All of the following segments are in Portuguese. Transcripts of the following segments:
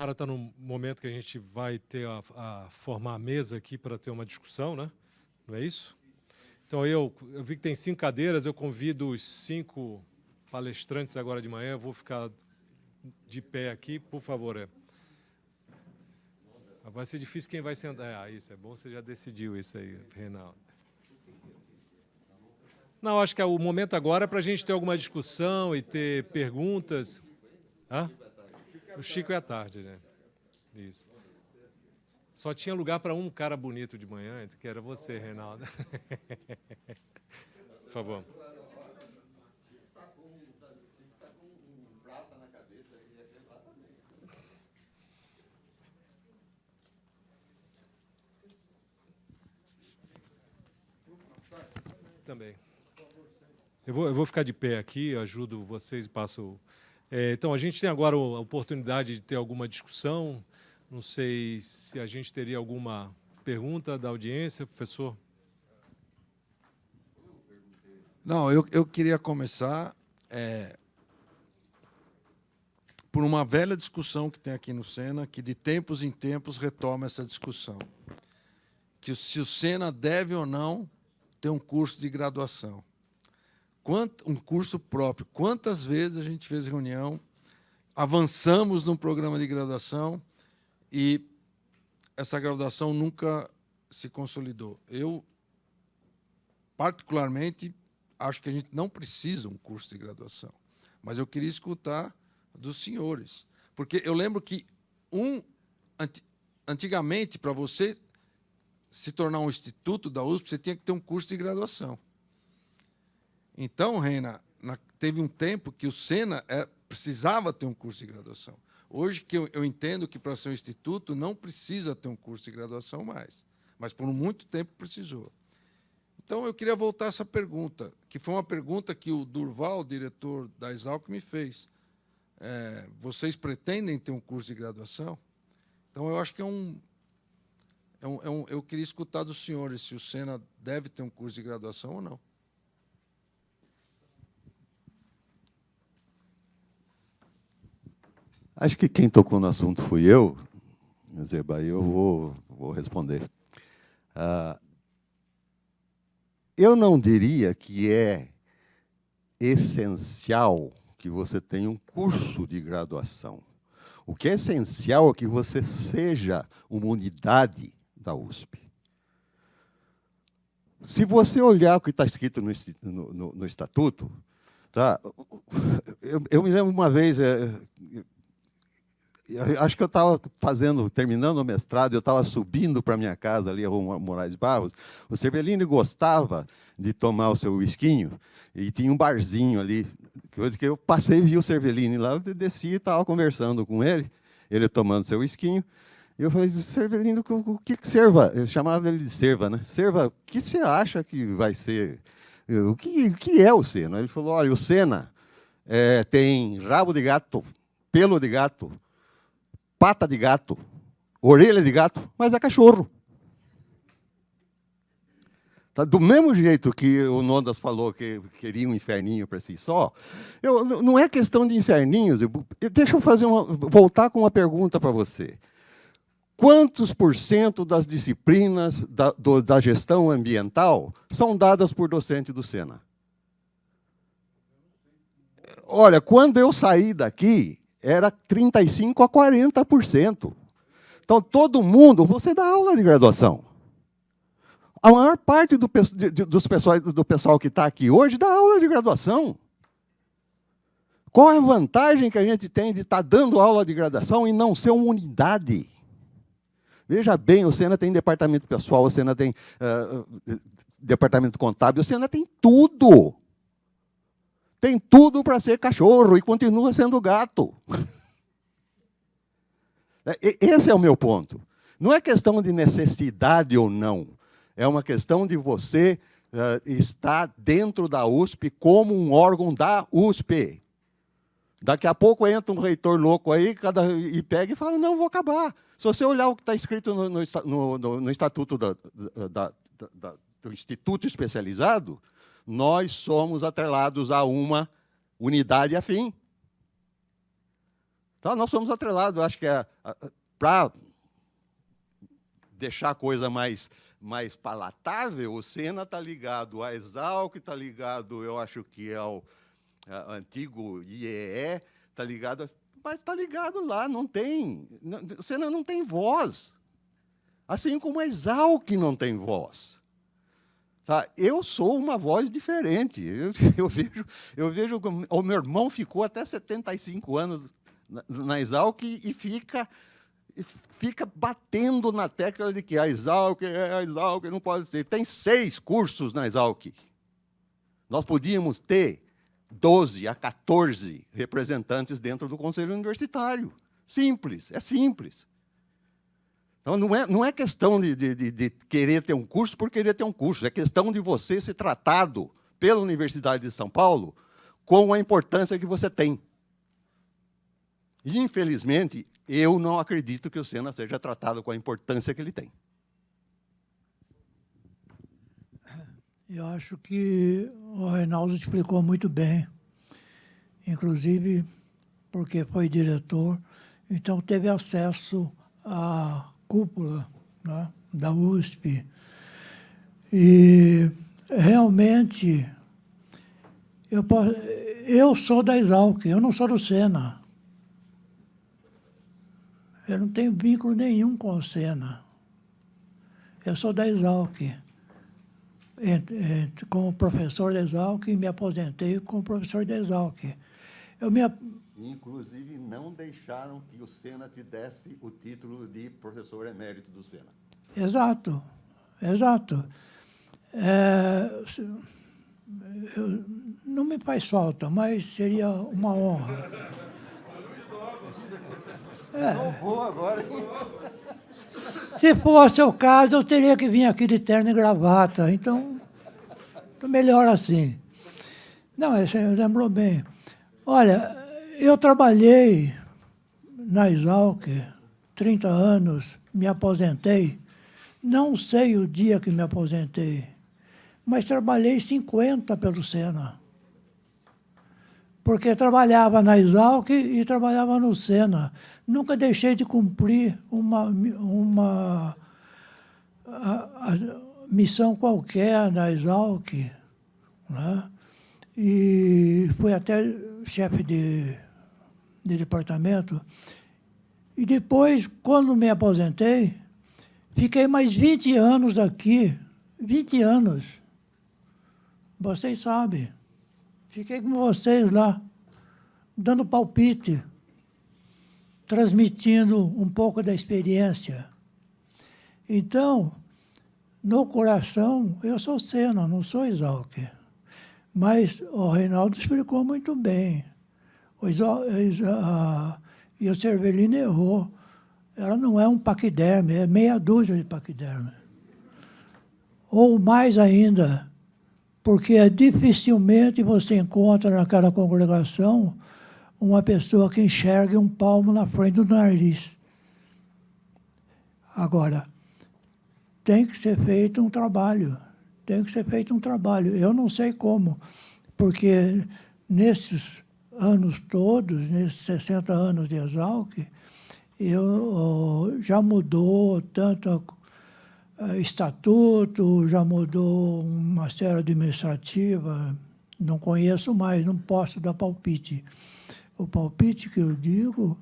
Agora está no momento que a gente vai ter a formar a mesa aqui para ter uma discussão, né? Não é isso? Então, eu vi que tem 5 cadeiras, eu convido os 5 palestrantes agora de manhã, eu vou ficar de pé aqui, por favor. Vai ser difícil quem vai sentar. Isso, é bom, você já decidiu isso aí, Reinaldo. Não, acho que o momento agora é para a gente ter alguma discussão e ter perguntas. Hã? O Chico é à tarde, né? Isso. Só tinha lugar para um cara bonito de manhã, que era você, Reinaldo. Por favor. Também. Eu vou ficar de pé aqui, ajudo vocês e passo... então, a gente tem agora a oportunidade de ter alguma discussão. Não sei se a gente teria alguma pergunta da audiência, professor. Não, eu queria começar por uma velha discussão que tem aqui no Sena, que de tempos em tempos retoma essa discussão, que se o Sena deve ou não ter um curso de graduação. Um curso próprio. Quantas vezes a gente fez reunião, avançamos num programa de graduação e essa graduação nunca se consolidou. Eu, particularmente, acho que a gente não precisa um curso de graduação, mas eu queria escutar dos senhores. Porque eu lembro que, antigamente, para você se tornar um instituto da USP, você tinha que ter um curso de graduação. Então, Reina, teve um tempo que o Sena precisava ter um curso de graduação. Hoje, que eu entendo que, para ser um instituto, não precisa ter um curso de graduação mais, mas, por muito tempo, precisou. Então, eu queria voltar a essa pergunta, que foi uma pergunta que o Durval, diretor da Exalc, me fez. Vocês pretendem ter um curso de graduação? Então, eu acho que eu queria escutar dos senhores se o Sena deve ter um curso de graduação ou não. Acho que quem tocou no assunto fui eu, Zeba, e eu vou responder. Eu não diria que é essencial que você tenha um curso de graduação. O que é essencial é que você seja uma unidade da USP. Se você olhar o que está escrito no Estatuto, tá? Eu me lembro uma vez... acho que eu estava terminando o mestrado, eu estava subindo para a minha casa, ali, a Rua Moraes Barros. O Cervellini gostava de tomar o seu whiskinho, e tinha um barzinho ali, que eu passei e vi o Cervellini lá, eu desci e estava conversando com ele tomando seu whiskinho, e eu falei, Cervellini, o que serva? Eu chamava ele de serva, né? Serva, o que você acha que vai ser? O que é o Sena? Ele falou, olha, o Sena tem rabo de gato, pelo de gato, pata de gato, orelha de gato, mas é cachorro. Tá? Do mesmo jeito que o Nondas falou que queria um inferninho para si só, não é questão de inferninhos. Deixa eu voltar com uma pergunta para você. Quantos % das disciplinas da gestão ambiental são dadas por docente do Sena? Olha, quando eu saí daqui, era 35% a 40%. Então, todo mundo, você dá aula de graduação. A maior parte do pessoal que está aqui hoje dá aula de graduação. Qual é a vantagem que a gente tem de estar dando aula de graduação e não ser uma unidade? Veja bem, o Sena tem departamento pessoal, o Sena tem departamento contábil, o Sena tem tudo. Tem tudo para ser cachorro e continua sendo gato. Esse é o meu ponto. Não é questão de necessidade ou não. É uma questão de você estar dentro da USP como um órgão da USP. Daqui a pouco entra um reitor louco aí e pega e fala, não, vou acabar. Se você olhar o que está escrito no Estatuto do Instituto Especializado, nós somos atrelados a uma unidade afim. Então, nós somos atrelados. Eu acho que para deixar a coisa mais palatável, o Sena está ligado à Exalc, está ligado, eu acho que ao antigo IEE, está ligado, mas está ligado lá, não tem. O Sena não tem voz. Assim como a Exalc não tem voz. Tá? Eu sou uma voz diferente. Eu vejo que o meu irmão ficou até 75 anos na Exalc e fica batendo na tecla de que a Exalc não pode ser. Tem 6 cursos na Exalc. Nós podíamos ter 12 a 14 representantes dentro do Conselho Universitário. Simples, é simples. Então, não é questão de querer ter um curso por querer ter um curso, é questão de você ser tratado pela Universidade de São Paulo com a importância que você tem. E, infelizmente, eu não acredito que o Sena seja tratado com a importância que ele tem. Eu acho que o Reinaldo explicou muito bem, inclusive porque foi diretor, então teve acesso à cúpula, né, da USP. E, realmente, eu sou da Exalc, eu não sou do Sena. Eu não tenho vínculo nenhum com o Sena. Eu sou da Exalc. Como professor da Exalc, me aposentei como professor da Exalc. Inclusive, não deixaram que o Sena te desse o título de professor emérito do Sena. Exato, exato. Não me faz falta, mas seria uma honra. Boa agora. Se fosse o caso, eu teria que vir aqui de terno e gravata. Então melhor assim. Não, você lembrou bem. Olha, eu trabalhei na Exalc 30 anos, me aposentei. Não sei o dia que me aposentei, mas trabalhei 50 pelo Sena. Porque trabalhava na Exalc e trabalhava no Sena. Nunca deixei de cumprir uma missão qualquer na Exalc, né? E fui até chefe de departamento. E depois, quando me aposentei, fiquei mais 20 anos aqui, 20 anos. Vocês sabem. Fiquei com vocês lá, dando palpite, transmitindo um pouco da experiência. Então, no coração, eu sou Sena, não sou Exalc. Mas o Reinaldo explicou muito bem. E o Cervelino errou. Ela não é um paquiderme, é meia dúzia de paquiderme. Ou mais ainda, porque dificilmente você encontra naquela congregação uma pessoa que enxergue um palmo na frente do nariz. Agora, tem que ser feito um trabalho. Tem que ser feito um trabalho. Eu não sei como, porque nesses anos todos, nesses 60 anos de Exalc, já mudou tanto estatuto, já mudou uma série administrativa, não conheço mais, não posso dar palpite. O palpite que eu digo,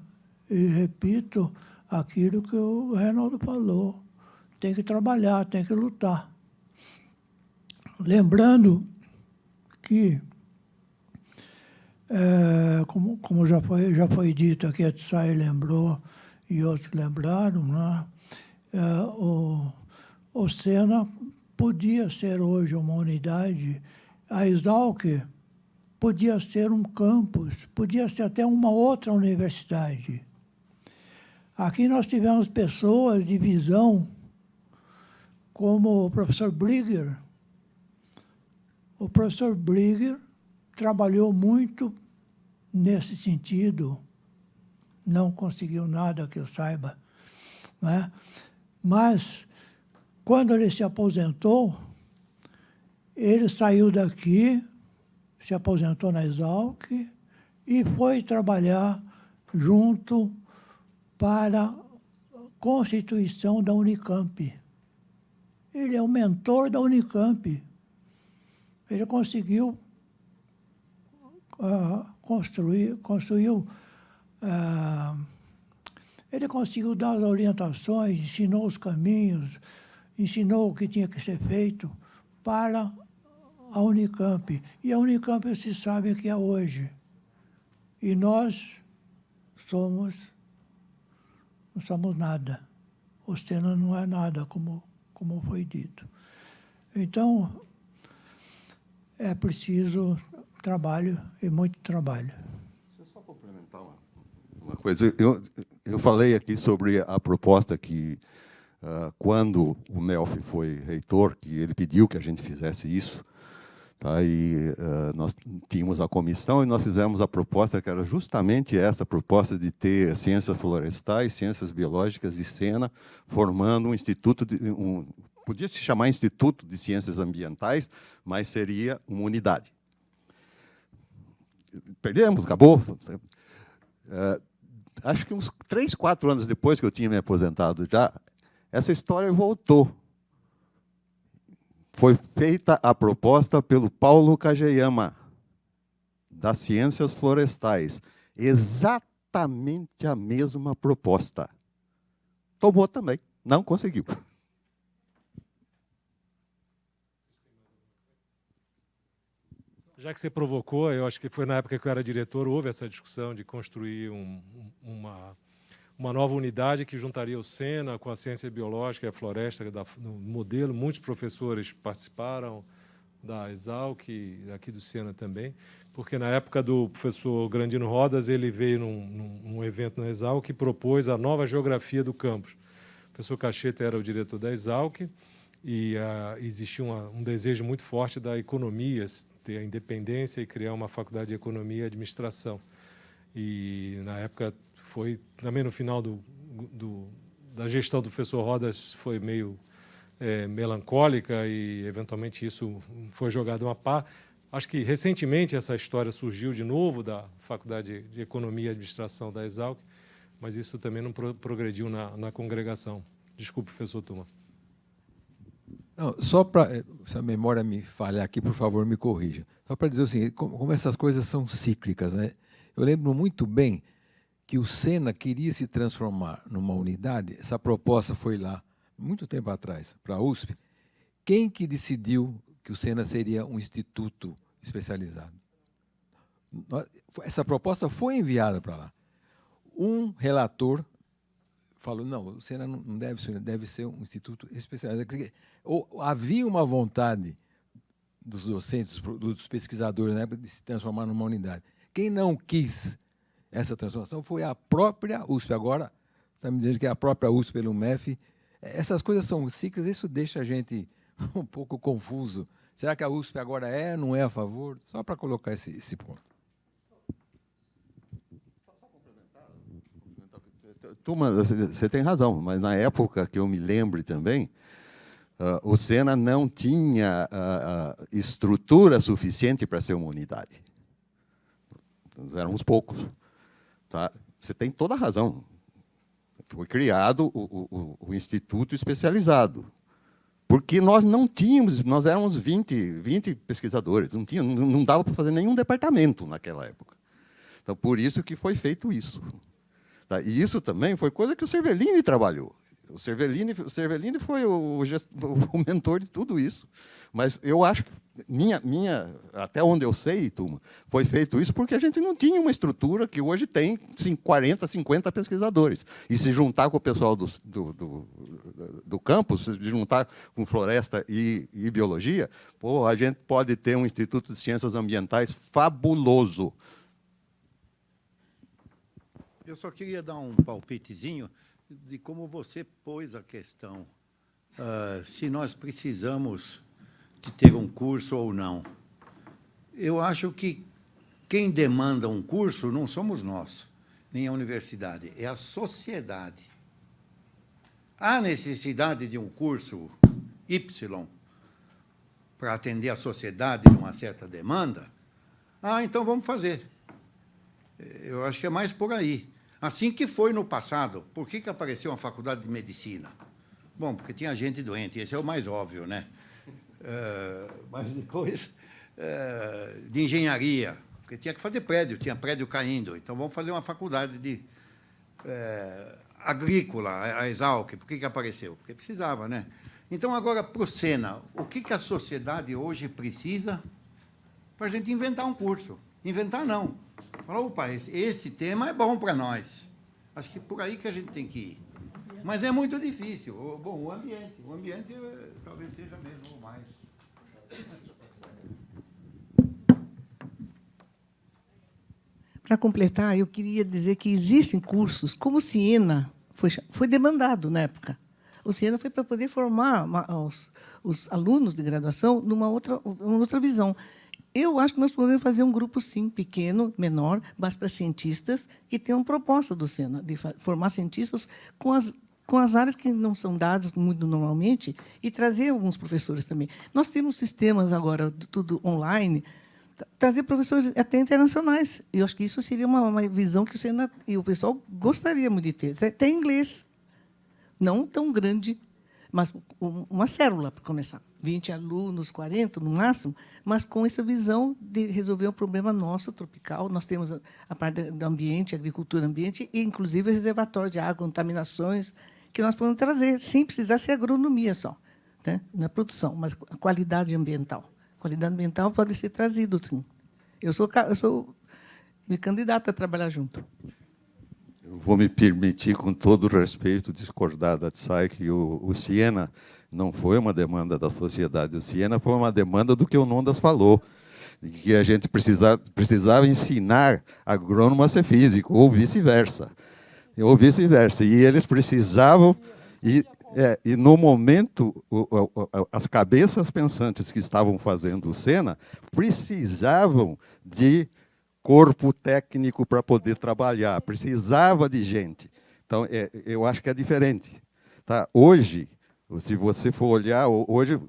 e repito aquilo que o Reinaldo falou, tem que trabalhar, tem que lutar. Lembrando que, como já foi dito aqui, a Tsai lembrou e outros lembraram, né? O Sena podia ser hoje uma unidade, a Exalc podia ser um campus, podia ser até uma outra universidade. Aqui nós tivemos pessoas de visão, como o professor Brigger. O professor Brigger trabalhou muito nesse sentido, não conseguiu nada que eu saiba, né? Mas, quando ele se aposentou, ele saiu daqui, se aposentou na Exalc e foi trabalhar junto para a constituição da Unicamp. Ele é o mentor da Unicamp. Ele conseguiu ele conseguiu dar as orientações, ensinou os caminhos, ensinou o que tinha que ser feito para a Unicamp. E a Unicamp se sabe que é hoje. E nós não somos nada. O Sena não é nada, como foi dito. Então, é preciso trabalho e muito trabalho. Deixa eu só complementar uma coisa. Eu falei aqui sobre a proposta que, quando o Melfi foi reitor, que ele pediu que a gente fizesse isso, tá? E nós tínhamos a comissão e nós fizemos a proposta que era justamente essa proposta de ter ciências florestais, ciências biológicas e Sena, formando um instituto, podia se chamar Instituto de Ciências Ambientais, mas seria uma unidade. Perdemos, acabou. Acho que uns 3, 4 anos depois que eu tinha me aposentado já, essa história voltou. Foi feita a proposta pelo Paulo Kageyama, das Ciências Florestais. Exatamente a mesma proposta. Tomou também, não conseguiu. Já que você provocou, eu acho que foi na época que eu era diretor, houve essa discussão de construir uma nova unidade que juntaria o Sena com a ciência biológica e a floresta no modelo. Muitos professores participaram da Exalc, aqui do Sena também, porque na época do professor Grandino Rodas, ele veio num evento na Exalc e propôs a nova geografia do campus. O professor Cacheta era o diretor da Exalc e existia um desejo muito forte da economia, ter a independência e criar uma faculdade de economia e administração. E, na época, foi também no final da gestão do professor Rodas, foi meio melancólica e, eventualmente, isso foi jogado a par. Acho que, recentemente, essa história surgiu de novo da Faculdade de Economia e Administração da Exalc, mas isso também não progrediu na congregação. Desculpe, professor Tuma. Não, só para, se a memória me falhar aqui, por favor, me corrija. Só para dizer o seguinte, como essas coisas são cíclicas, né? Eu lembro muito bem que o Sena queria se transformar numa unidade. Essa proposta foi lá, muito tempo atrás, para a USP. Quem que decidiu que o Sena seria um instituto especializado? Essa proposta foi enviada para lá. Um relator falou, não, o Sena não deve ser um instituto especializado. Havia uma vontade dos docentes, dos pesquisadores, né, de se transformar numa unidade. Quem não quis essa transformação foi a própria USP. Agora, está me dizendo que é a própria USP pelo MEF. Essas coisas são cíclicas, isso deixa a gente um pouco confuso. Será que a USP agora não é a favor? Só para colocar esse ponto. Turma, você tem razão, mas na época que eu me lembre também, o Sena não tinha estrutura suficiente para ser uma unidade. Nós éramos poucos. Tá? Você tem toda a razão. Foi criado o Instituto Especializado, porque nós não tínhamos, nós éramos 20 pesquisadores, não dava para fazer nenhum departamento naquela época. Então, por isso que foi feito isso. Tá? E isso também foi coisa que o Cervellini trabalhou. O Cervellini foi o mentor de tudo isso. Mas eu acho que, até onde eu sei, Tuma, foi feito isso porque a gente não tinha uma estrutura que hoje tem 40, 50 pesquisadores. E se juntar com o pessoal do campus, se juntar com floresta e biologia, pô, a gente pode ter um Instituto de Ciências Ambientais fabuloso. Eu só queria dar um palpitezinho de como você pôs a questão, se nós precisamos de ter um curso ou não. Eu acho que quem demanda um curso não somos nós, nem a universidade, é a sociedade. Há necessidade de um curso Y para atender a sociedade numa certa demanda? Então vamos fazer. Eu acho que é mais por aí. Assim que foi no passado. Por que apareceu uma faculdade de medicina? Bom, porque tinha gente doente, esse é o mais óbvio, né? Mas depois, de engenharia, porque tinha que fazer prédio, tinha prédio caindo. Então, vamos fazer uma faculdade de agrícola, a Exalc. Por que apareceu? Porque precisava, né? Então, agora, para o Sena, o que a sociedade hoje precisa para a gente inventar um curso? Inventar, não. Falar, opa, esse tema é bom para nós. Acho que é por aí que a gente tem que ir. Mas é muito difícil. Bom, o ambiente talvez seja mesmo o mais. Para completar, eu queria dizer que existem cursos, como o Siena foi demandado na época. O Siena foi para poder formar os alunos de graduação numa outra visão. Eu acho que nós podemos fazer um grupo, sim, pequeno, menor, mas para cientistas que tenham proposta do Sena, de formar cientistas com as áreas que não são dadas muito normalmente e trazer alguns professores também. Nós temos sistemas agora, tudo online, trazer professores até internacionais. Eu acho que isso seria uma visão que o Sena e o pessoal gostaria muito de ter. Até inglês, não tão grande, mas uma célula, para começar. 20 alunos, 40 no máximo, mas com essa visão de resolver um problema nosso, tropical. Nós temos a parte do ambiente, agricultura ambiente, e, inclusive, reservatório de água, contaminações, que nós podemos trazer, sem precisar ser agronomia só, né? Não é produção, mas a qualidade ambiental. A qualidade ambiental pode ser trazido, sim. Eu sou me candidato a trabalhar junto. Eu vou me permitir, com todo o respeito, discordar da Tsai, que o Siena não foi uma demanda da sociedade. O Siena foi uma demanda do que o Nondas falou, que a gente precisava ensinar agrônomo a ser físico, ou vice-versa. E eles precisavam... E no momento, as cabeças pensantes que estavam fazendo o Sena precisavam de corpo técnico para poder trabalhar, precisava de gente. Então, eu acho que é diferente. Tá? Hoje, se você for olhar, hoje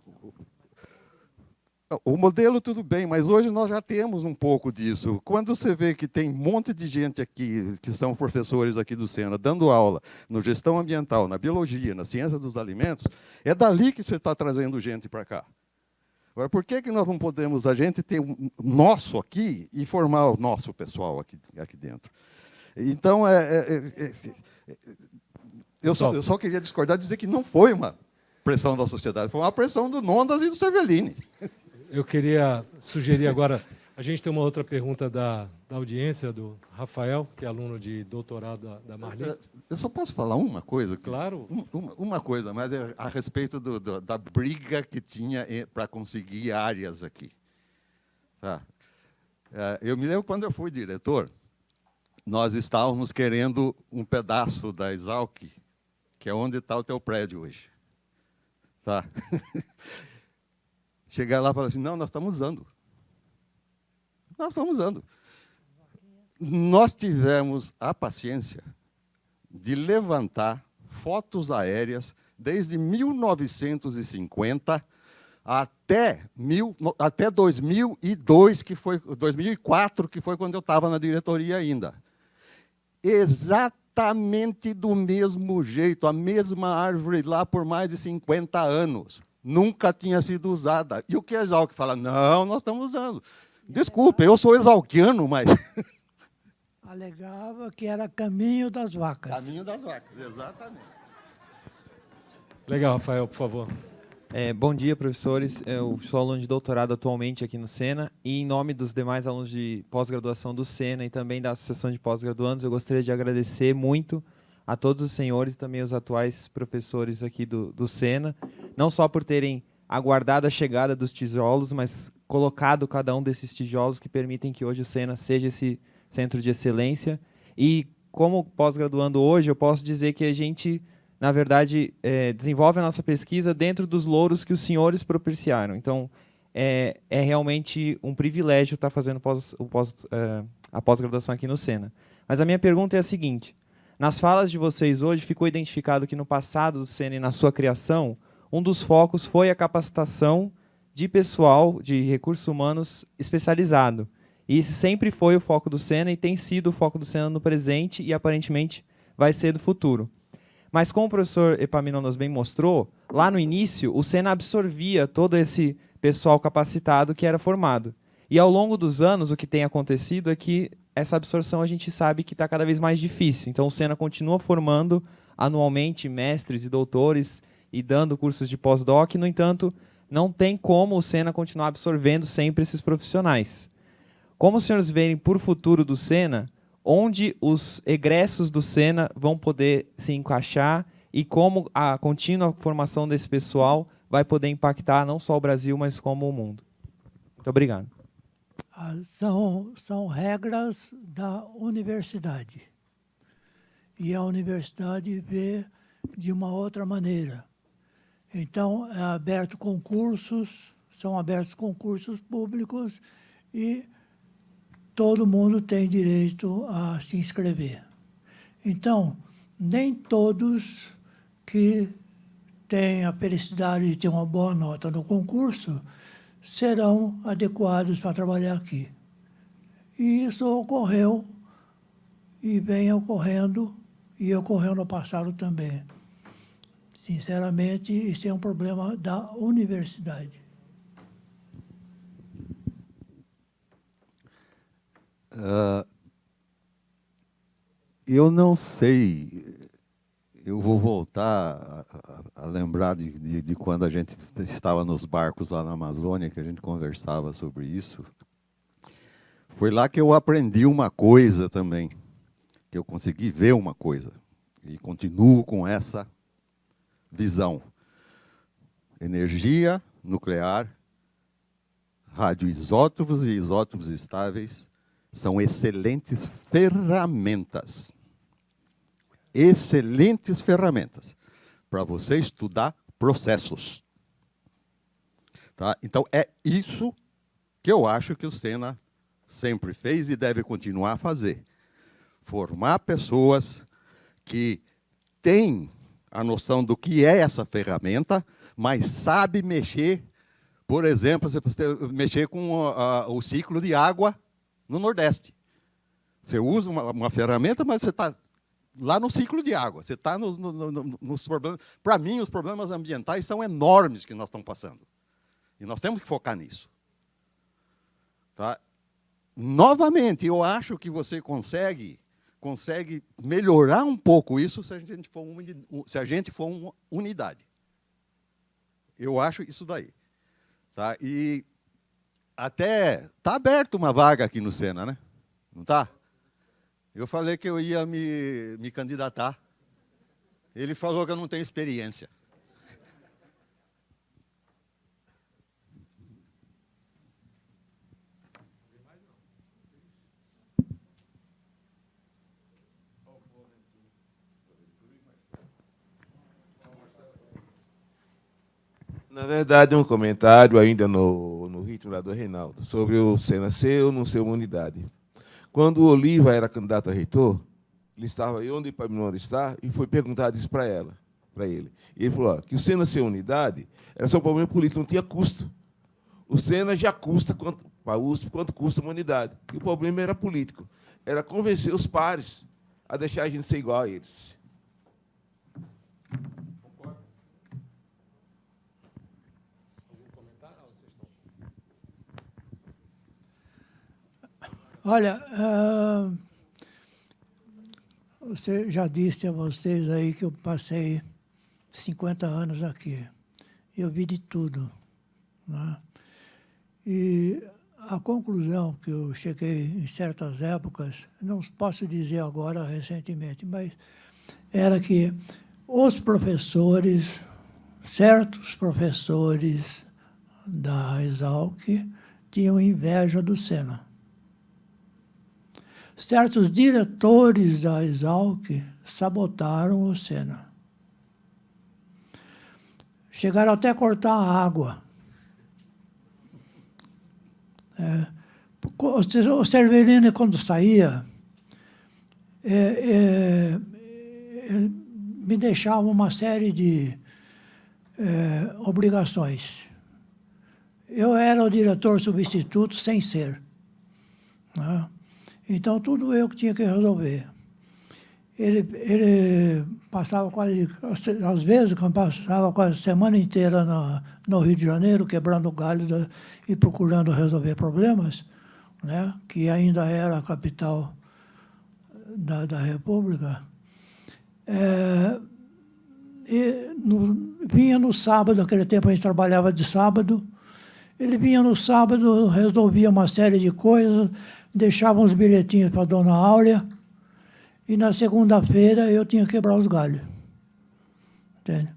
o modelo tudo bem, mas hoje nós já temos um pouco disso. Quando você vê que tem um monte de gente aqui, que são professores aqui do Sena, dando aula no gestão ambiental, na biologia, na ciência dos alimentos, é dali que você está trazendo gente para cá. Agora, por que nós não podemos, a gente ter um nosso aqui e formar o nosso pessoal aqui dentro? Então, eu só queria discordar e dizer que não foi uma pressão da sociedade, foi uma pressão do Nondas e do Cervellini. Eu queria sugerir agora, a gente tem uma outra pergunta da audiência, do Rafael, que é aluno de doutorado da Marli. Eu só posso falar uma coisa? Claro. Uma coisa, mas é a respeito da briga que tinha para conseguir áreas aqui. Tá? Eu me lembro quando eu fui diretor, nós estávamos querendo um pedaço da Exalc, que é onde está o teu prédio hoje. Tá? Chegar lá e falar assim, não, nós estamos usando. Nós estamos usando. Nós tivemos a paciência de levantar fotos aéreas desde 1950 até 2002, 2004, que foi quando eu estava na diretoria ainda. Exatamente do mesmo jeito, a mesma árvore lá por mais de 50 anos. Nunca tinha sido usada. E o que a Exalc fala? Não, nós estamos usando. Desculpe, eu sou exalquiano, mas... Alegava que era caminho das vacas. Caminho das vacas, exatamente. Legal, Rafael, por favor. Bom dia, professores. Eu sou aluno de doutorado atualmente aqui no Sena e, em nome dos demais alunos de pós-graduação do Sena e também da Associação de Pós-Graduandos, eu gostaria de agradecer muito a todos os senhores e também os atuais professores aqui do Sena, não só por terem aguardado a chegada dos tijolos, mas colocado cada um desses tijolos que permitem que hoje o Sena seja esse centro de excelência. E, como pós-graduando hoje, eu posso dizer que a gente, na verdade, desenvolve a nossa pesquisa dentro dos louros que os senhores propiciaram. Então, é realmente um privilégio estar fazendo a pós-graduação aqui no Sena. Mas a minha pergunta é a seguinte: nas falas de vocês hoje, ficou identificado que no passado do Sena e na sua criação, um dos focos foi a capacitação de pessoal de recursos humanos especializado. E esse sempre foi o foco do Sena e tem sido o foco do Sena no presente e, aparentemente, vai ser do futuro. Mas, como o professor Epaminondas bem mostrou, lá no início, o Sena absorvia todo esse pessoal capacitado que era formado. E, ao longo dos anos, o que tem acontecido é que essa absorção a gente sabe que está cada vez mais difícil. Então, o Sena continua formando anualmente mestres e doutores e dando cursos de pós-doc. No entanto, não tem como o Sena continuar absorvendo sempre esses profissionais. Como os senhores veem por futuro do Sena, onde os egressos do Sena vão poder se encaixar e como a contínua formação desse pessoal vai poder impactar não só o Brasil, mas como o mundo? Muito obrigado. São regras da universidade. E a universidade vê de uma outra maneira. Então, são abertos concursos públicos e todo mundo tem direito a se inscrever. Então, nem todos que têm a felicidade de ter uma boa nota no concurso serão adequados para trabalhar aqui. E isso ocorreu e vem ocorrendo, e ocorreu no passado também. Sinceramente, isso é um problema da universidade. Eu não sei, eu vou voltar a lembrar de quando a gente estava nos barcos lá na Amazônia, que a gente conversava sobre isso. Foi lá que eu aprendi uma coisa também, que eu consegui ver uma coisa, e continuo com essa visão. Energia nuclear, radioisótopos e isótopos estáveis são excelentes ferramentas. Excelentes ferramentas para você estudar processos. Tá? Então, é isso que eu acho que o Sena sempre fez e deve continuar a fazer. Formar pessoas que têm a noção do que é essa ferramenta, mas sabe mexer, por exemplo, você mexer com o ciclo de água no Nordeste. Você usa uma ferramenta, mas você está lá no ciclo de água. Você está nos problemas. Para mim, os problemas ambientais são enormes que nós estamos passando. E nós temos que focar nisso. Tá? Novamente, eu acho que você consegue melhorar um pouco isso se a gente for uma unidade. Eu acho isso daí. Tá? E até está aberta uma vaga aqui no Sena, né? Não está? Eu falei que eu ia me candidatar. Ele falou que eu não tenho experiência. Na verdade, um comentário ainda no ritmo lá do Reinaldo, sobre o Sena ser ou não ser uma unidade. Quando o Oliva era candidato a reitor, ele estava aí onde o Epaminondas está, e foi perguntado isso para ele. E ele falou que o Sena ser unidade era só um problema político, não tinha custo. O Sena já custa para a USP quanto custa uma unidade. E o problema era político. Era convencer os pares a deixar a gente ser igual a eles. Olha, você já disse a vocês aí que eu passei 50 anos aqui. Eu vi de tudo. Né? E a conclusão que eu cheguei em certas épocas, não posso dizer agora recentemente, mas era que os professores, certos professores da Exalc, tinham inveja do Sena. Certos diretores da Exalc sabotaram o Sena. Chegaram até a cortar a água. O Cervellini, quando saía, ele me deixava uma série de obrigações. Eu era o diretor substituto sem ser. né? Então, tudo eu que tinha que resolver. Ele passava quase, às vezes, passava quase a semana inteira no Rio de Janeiro, quebrando galho e procurando resolver problemas, né? Que ainda era a capital da República. Vinha no sábado, naquele tempo a gente trabalhava de sábado, ele vinha no sábado, resolvia uma série de coisas, deixava uns bilhetinhos para a dona Áurea, e na segunda-feira eu tinha que quebrar os galhos. Entende?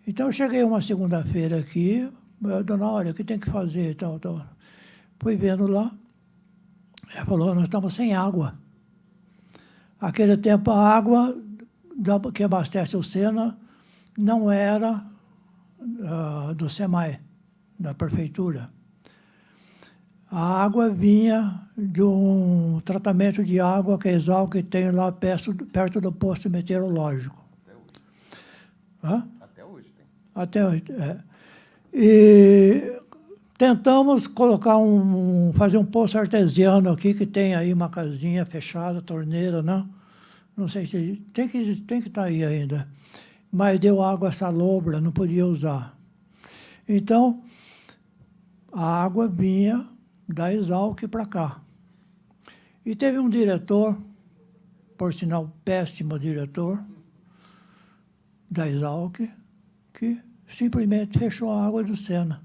Então eu cheguei uma segunda-feira aqui, dona Áurea, o que tem que fazer? Tal. Fui vendo lá, ela falou, nós estamos sem água. Aquele tempo a água que abastece o Sena não era do SEMAI, da prefeitura. A água vinha de um tratamento de água que a Exalc tem lá perto do posto meteorológico. Até hoje tem. Até hoje, E tentamos colocar fazer um poço artesiano aqui, que tem aí uma casinha fechada, torneira, né? Não sei se... Tem que estar aí ainda. Mas deu água salobra, não podia usar. Então, a água vinha da Exalc para cá. E teve um diretor, por sinal péssimo diretor, da Exalc, que simplesmente fechou a água do Sena.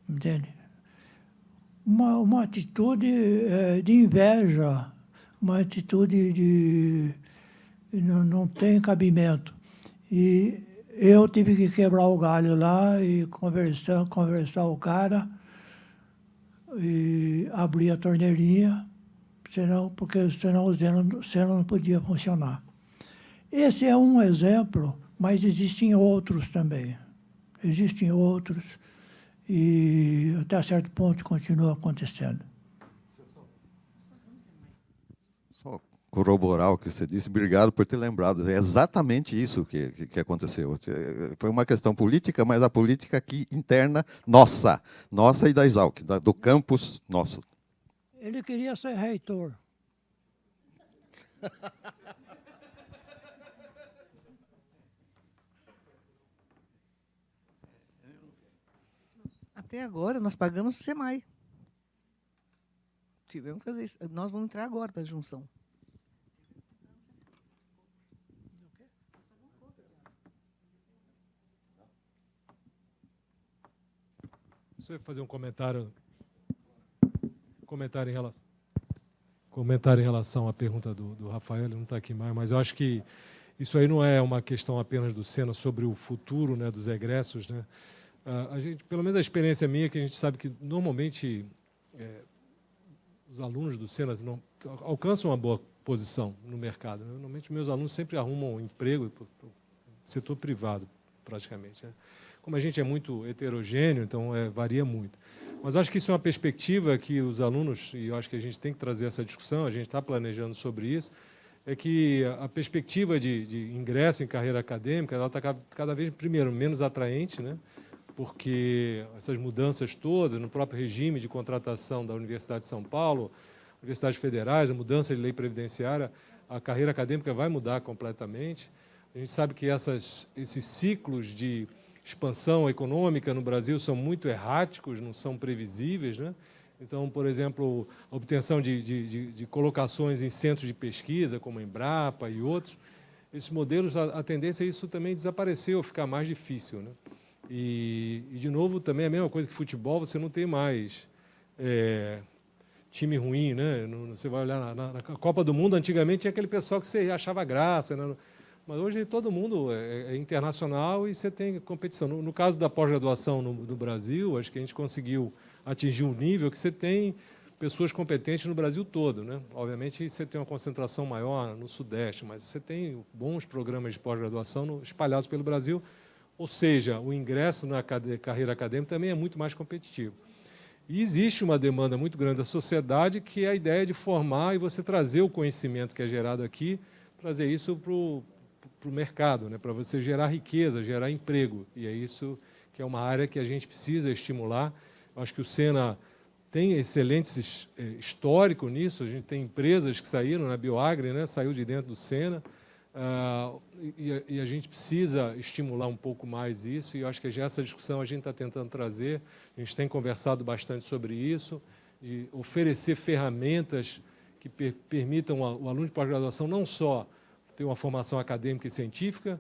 Entende? Uma atitude de inveja, uma atitude de... não tem cabimento. E eu tive que quebrar o galho lá e conversar o cara e abrir a torneirinha, porque senão o Sena não podia funcionar. Esse é um exemplo, mas existem outros também. Existem outros e até certo ponto continua acontecendo. Só corroborar o que você disse, obrigado por ter lembrado. É exatamente isso que aconteceu. Foi uma questão política, mas a política aqui interna nossa e da Exalc, do campus nosso. Ele queria ser reitor. Até agora, nós pagamos o SEMAI. Tivemos que fazer isso. Nós vamos entrar agora para a junção. Você vai fazer um comentário em relação à pergunta do Rafael, ele não está aqui mais, mas eu acho que isso aí não é uma questão apenas do Sena sobre o futuro, né, dos egressos, né? A gente, pelo menos a experiência minha, que a gente sabe que normalmente os alunos do Sena não alcançam uma boa posição no mercado, né? Normalmente meus alunos sempre arrumam um emprego no setor privado, praticamente, né? Como a gente é muito heterogêneo, então varia muito. Mas acho que isso é uma perspectiva que os alunos, e eu acho que a gente tem que trazer essa discussão, a gente está planejando sobre isso, é que a perspectiva de ingresso em carreira acadêmica ela está cada vez, primeiro, menos atraente, né? Porque essas mudanças todas, no próprio regime de contratação da Universidade de São Paulo, universidades federais, a mudança de lei previdenciária, a carreira acadêmica vai mudar completamente. A gente sabe que esses ciclos de expansão econômica no Brasil são muito erráticos, não são previsíveis, né? Então, por exemplo, a obtenção de colocações em centros de pesquisa, como a Embrapa e outros, esses modelos, a tendência é isso também desapareceu, ficar mais difícil, né? E, de novo, também é a mesma coisa que futebol, você não tem mais time ruim, né? Você vai olhar na Copa do Mundo, antigamente tinha aquele pessoal que você achava graça, né? Mas hoje todo mundo é internacional e você tem competição. No caso da pós-graduação no Brasil, acho que a gente conseguiu atingir um nível que você tem pessoas competentes no Brasil todo, né? Obviamente, você tem uma concentração maior no Sudeste, mas você tem bons programas de pós-graduação espalhados pelo Brasil, ou seja, o ingresso na carreira acadêmica também é muito mais competitivo. E existe uma demanda muito grande da sociedade, que é a ideia de formar e você trazer o conhecimento que é gerado aqui, trazer isso para o mercado, né? Para você gerar riqueza, gerar emprego. E é isso que é uma área que a gente precisa estimular. Eu acho que o Sena tem excelentes histórico nisso, a gente tem empresas que saíram, na Bioagri, né, saiu de dentro do Sena, e a gente precisa estimular um pouco mais isso, e eu acho que essa discussão a gente está tentando trazer, a gente tem conversado bastante sobre isso, de oferecer ferramentas que permitam o aluno de pós-graduação não só ter uma formação acadêmica e científica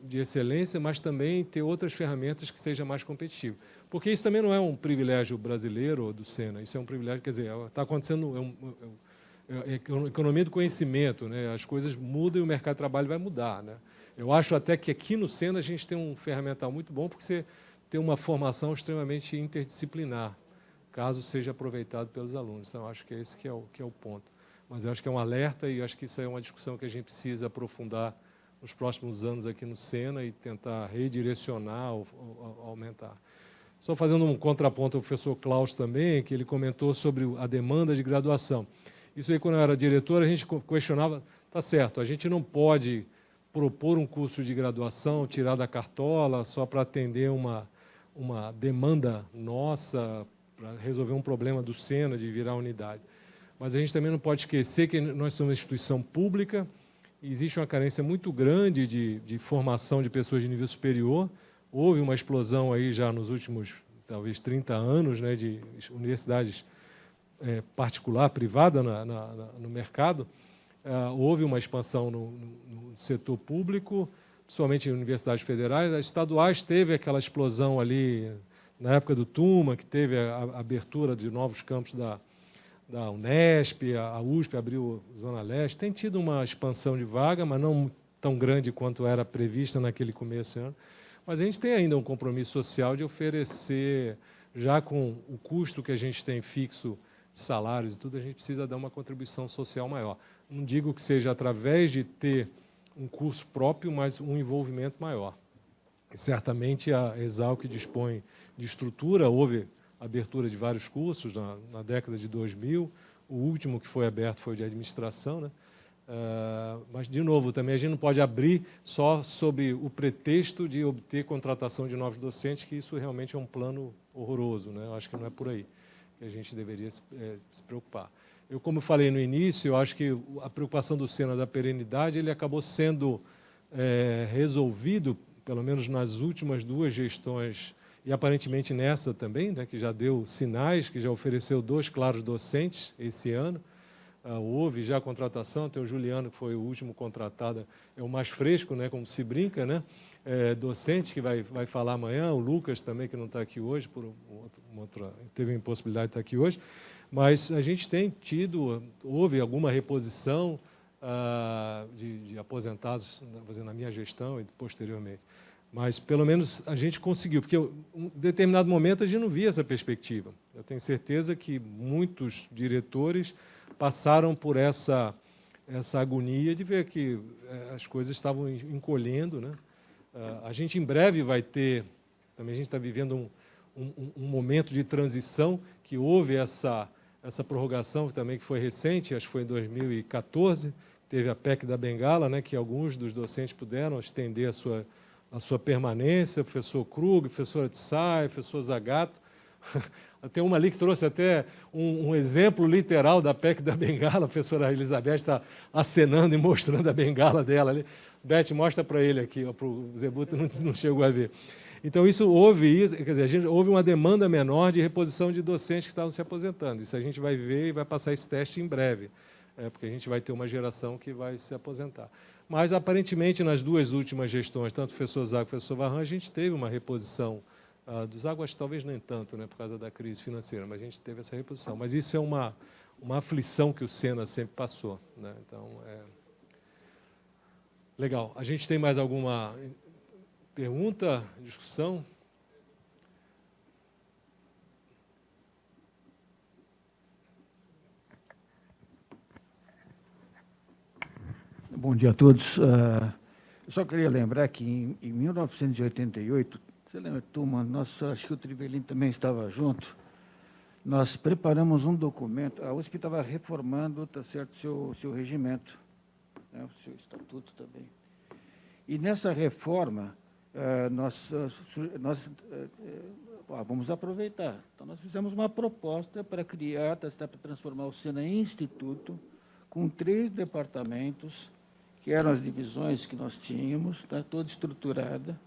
de excelência, mas também ter outras ferramentas que seja mais competitivo. Porque isso também não é um privilégio brasileiro ou do Sena, isso é um privilégio, quer dizer, está acontecendo, é economia do conhecimento, né? As coisas mudam e o mercado de trabalho vai mudar, né? Eu acho até que aqui no Sena a gente tem um ferramental muito bom, porque você tem uma formação extremamente interdisciplinar, caso seja aproveitado pelos alunos. Então, acho que esse que é o ponto. Mas eu acho que é um alerta e acho que isso é uma discussão que a gente precisa aprofundar nos próximos anos aqui no Sena e tentar redirecionar ou aumentar. Só fazendo um contraponto ao professor Klaus também, que ele comentou sobre a demanda de graduação. Isso aí, quando eu era diretor, a gente questionava, tá certo, a gente não pode propor um curso de graduação, tirar da cartola, só para atender uma demanda nossa, para resolver um problema do Sena, de virar unidade. Mas a gente também não pode esquecer que nós somos uma instituição pública, e existe uma carência muito grande de formação de pessoas de nível superior. Houve uma explosão aí já nos últimos, talvez, 30 anos, né, de universidades particular, privada no mercado. Houve uma expansão no setor público, principalmente em universidades federais. As estaduais teve aquela explosão ali na época do Tuma, que teve a abertura de novos campos da Unesp, a USP abriu Zona Leste. Tem tido uma expansão de vaga, mas não tão grande quanto era prevista naquele começo do ano. Mas a gente tem ainda um compromisso social de oferecer, já com o custo que a gente tem fixo de salários e tudo, a gente precisa dar uma contribuição social maior. Não digo que seja através de ter um curso próprio, mas um envolvimento maior. E certamente a Exalc dispõe de estrutura, houve abertura de vários cursos na década de 2000, o último que foi aberto foi de administração, né? Mas, de novo, também a gente não pode abrir só sob o pretexto de obter contratação de novos docentes, que isso realmente é um plano horroroso, né? Eu acho que não é por aí que a gente deveria se preocupar. Eu, como falei no início, eu acho que a preocupação do Sena da perenidade ele acabou sendo resolvido, pelo menos nas últimas 2 gestões, e aparentemente nessa também, né, que já deu sinais, que já ofereceu 2 claros docentes esse ano. Houve já a contratação, tem o Juliano, que foi o último contratado, é o mais fresco, né, como se brinca, né, docente, que vai falar amanhã, o Lucas também, que não está aqui hoje, teve a impossibilidade de estar aqui hoje, mas a gente tem tido, houve alguma reposição de aposentados, na minha gestão e posteriormente. Mas, pelo menos, a gente conseguiu, porque em um determinado momento a gente não via essa perspectiva. Eu tenho certeza que muitos diretores passaram por essa agonia de ver que as coisas estavam encolhendo, né? A gente, em breve, vai ter... Também a gente está vivendo um momento de transição, que houve essa prorrogação também, que foi recente, acho que foi em 2014, teve a PEC da Bengala, né, que alguns dos docentes puderam estender a sua permanência, o professor Krug, a professora Tsai, o professor Zagato. Tem uma ali que trouxe até um exemplo literal da PEC da Bengala, a professora Elizabeth está acenando e mostrando a bengala dela ali. Beth, mostra para ele aqui, para o Zebuto não chegou a ver. Então, quer dizer, houve uma demanda menor de reposição de docentes que estavam se aposentando. Isso a gente vai ver e vai passar esse teste em breve, porque a gente vai ter uma geração que vai se aposentar. Mas, aparentemente, nas 2 últimas gestões, tanto o professor Zago quanto o professor Varran, a gente teve uma reposição dos águas, talvez nem tanto, né, por causa da crise financeira, mas a gente teve essa reposição. Mas isso é uma aflição que o Sena sempre passou, né? Então, legal. A gente tem mais alguma pergunta, discussão? Bom dia a todos. Eu só queria lembrar que em 1988, você lembra, turma, acho que o Trivelin também estava junto, nós preparamos um documento, a USP estava reformando, tá certo, seu regimento, né, o seu estatuto também. E nessa reforma, vamos aproveitar, Então, nós fizemos uma proposta para criar, para transformar o SENA em instituto, com 3 departamentos, que eram as divisões que nós tínhamos, tá, toda estruturada,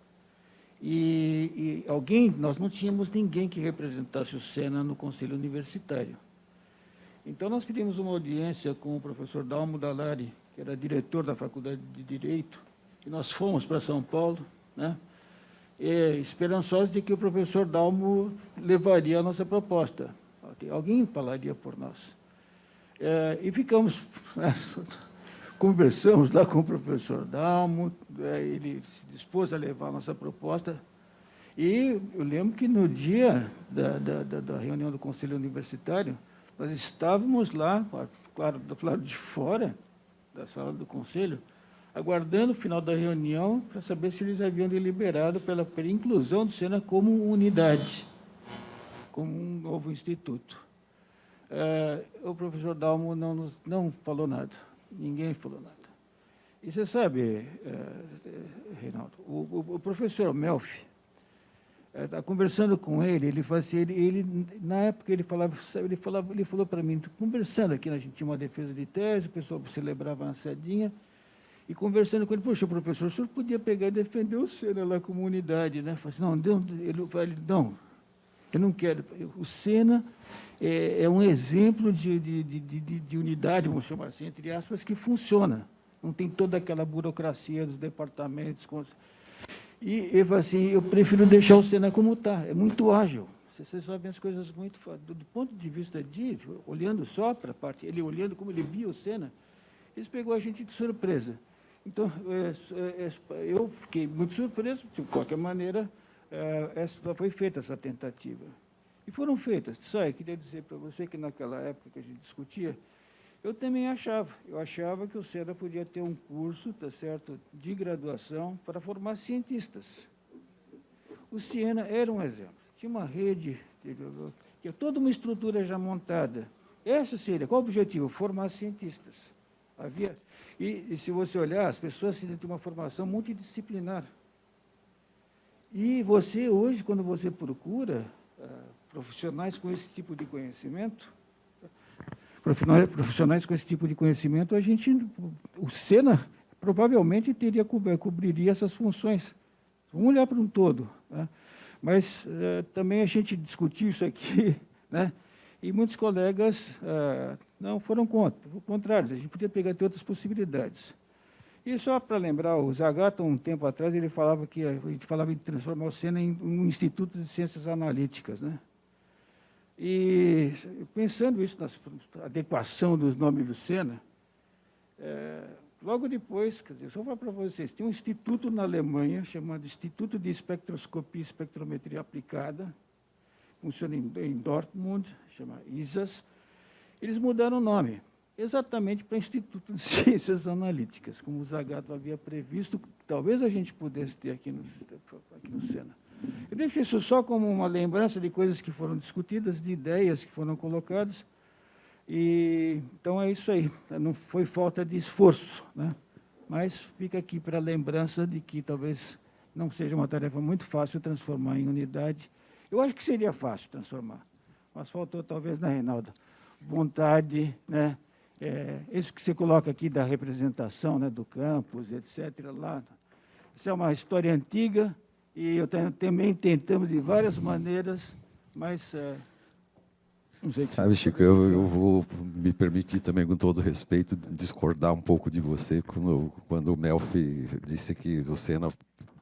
e nós não tínhamos ninguém que representasse o SENA no Conselho Universitário. Então, nós pedimos uma audiência com o professor Dalmo Dallari, que era diretor da Faculdade de Direito, e nós fomos para São Paulo, né, esperançosos de que o professor Dalmo levaria a nossa proposta. Alguém falaria por nós. E ficamos, né, conversamos lá com o professor Dalmo, ele se dispôs a levar a nossa proposta, e eu lembro que no dia da reunião do Conselho Universitário, nós estávamos lá, claro, do lado de fora da sala do Conselho, aguardando o final da reunião para saber se eles haviam deliberado pela inclusão do SENA como unidade, como um novo instituto. O professor Dalmo não falou nada, ninguém falou nada. E você sabe, Reinaldo, o professor Melfi, conversando com ele, ele fazia, na época ele falou para mim, conversando aqui, a gente tinha uma defesa de tese, o pessoal celebrava na sedinha, e conversando com ele, poxa, professor, o senhor podia pegar e defender o SENA lá como unidade, né? Falei assim, não, eu não quero. O SENA é um exemplo de unidade, vamos chamar assim, entre aspas, que funciona. Não tem toda aquela burocracia dos departamentos. E ele falou assim, eu prefiro deixar o SENA como está, é muito ágil. Vocês sabem as coisas muito... Do ponto de vista olhando só para a parte, ele olhando como ele via o SENA, isso pegou a gente de surpresa. Então, eu fiquei muito surpreso, de qualquer maneira, foi feita essa tentativa. E foram feitas. Só eu queria dizer para você que naquela época que a gente discutia, eu também achava que o SENA podia ter um curso, tá certo, de graduação para formar cientistas. O SENA era um exemplo. Tinha uma rede, tinha toda uma estrutura já montada. Essa seria, qual o objetivo? Formar cientistas. E se você olhar, as pessoas têm uma formação multidisciplinar. E você, hoje, quando você procura profissionais com esse tipo de conhecimento, o SENA provavelmente cobriria essas funções. Vamos olhar para um todo, né? Mas também a gente discutiu isso aqui, né? E muitos colegas não foram contra, ao contrário, a gente podia ter outras possibilidades. E só para lembrar, o Zagato, um tempo atrás, ele falava que a gente falava em transformar o SENA em um instituto de ciências analíticas, né? E pensando isso na adequação dos nomes do SENA, logo depois, quer dizer, só vou falar para vocês, tem um instituto na Alemanha chamado Instituto de Espectroscopia e Espectrometria Aplicada, funciona em Dortmund, chama ISAS. Eles mudaram o nome, exatamente para Instituto de Ciências Analíticas, como o Zagato havia previsto, talvez a gente pudesse ter aqui no SENA. Eu deixo isso só como uma lembrança de coisas que foram discutidas, de ideias que foram colocadas. Então, é isso aí. Não foi falta de esforço, né? Mas fica aqui para a lembrança de que talvez não seja uma tarefa muito fácil transformar em unidade. Eu acho que seria fácil transformar, mas faltou, talvez, na Reinaldo, vontade, né? Isso que você coloca aqui da representação, né, do campus, etc. Lá. Isso é uma história antiga e também tentamos de várias maneiras, mas não sei. Sabe, Chico, eu vou me permitir também, com todo respeito, discordar um pouco de você quando o Melfi disse que o SENA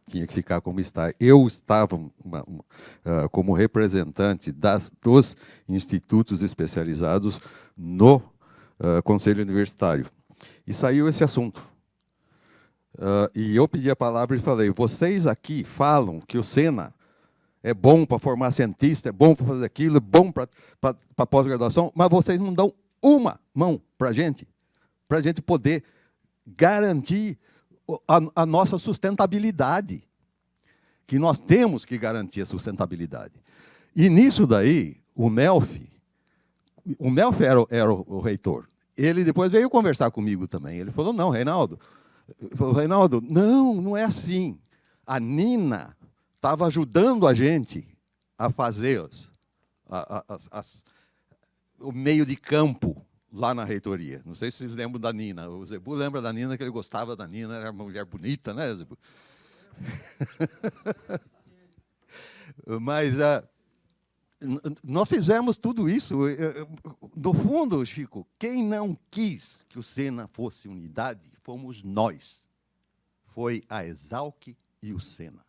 tinha que ficar como está. Eu estava como representante dos institutos especializados no Conselho Universitário. E saiu esse assunto. E eu pedi a palavra e falei, vocês aqui falam que o SENA é bom para formar cientista, é bom para fazer aquilo, é bom para pós-graduação, mas vocês não dão uma mão para a gente poder garantir a nossa sustentabilidade, que nós temos que garantir a sustentabilidade. E nisso daí, o Melfi era o reitor. Ele depois veio conversar comigo também. Ele falou, não, Reinaldo, não é assim. A Nina estava ajudando a gente a fazer o meio de campo lá na reitoria. Não sei se vocês lembram da Nina. O Zebu lembra da Nina, que ele gostava da Nina, era uma mulher bonita, né, Zebu? Mas nós fizemos tudo isso. No fundo, Chico, quem não quis que o Sena fosse unidade fomos nós. Foi a Exalc e o Sena.